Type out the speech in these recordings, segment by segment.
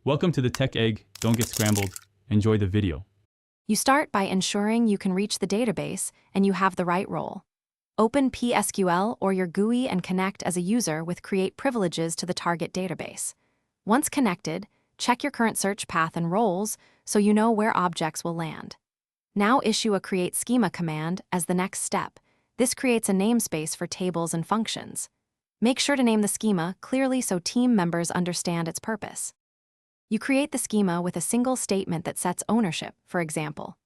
Welcome to the Tech Egg. Don't get scrambled. Enjoy the video. You start by ensuring you can reach the database and you have the right role. Open PSQL or your GUI and connect as a user with create privileges to the target database. Once connected, check your current search path and roles so you know where objects will land. Now issue a create schema command as the next step. This creates a namespace for tables and functions. Make sure to name the schema clearly so team members understand its purpose. You create the schema with a single statement that sets ownership, for example.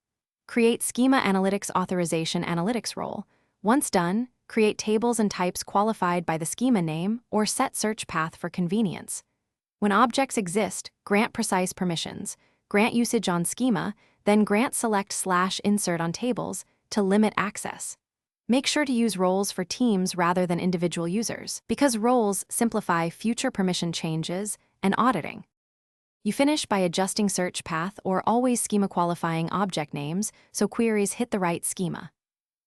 Create Schema Analytics Authorization Analytics role. Once done, create tables and types qualified by the schema name or set search path for convenience. When objects exist, grant precise permissions, grant usage on schema, then grant select/insert on tables to limit access. Make sure to use roles for teams rather than individual users, because roles simplify future permission changes and auditing. You finish by adjusting search path or always schema qualifying object names so queries hit the right schema.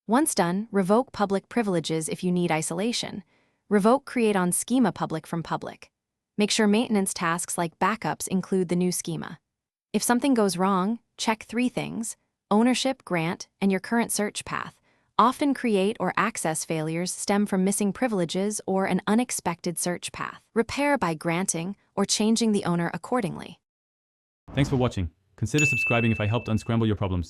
Once done, revoke public privileges if you need isolation. Revoke create on schema public from public. Make sure maintenance tasks like backups include the new schema. If something goes wrong, check 3 things: ownership, grant, and your current search path. Often create or access failures stem from missing privileges or an unexpected search path. Repair by granting or changing the owner accordingly. Thanks for watching. Consider subscribing if I helped unscramble your problems.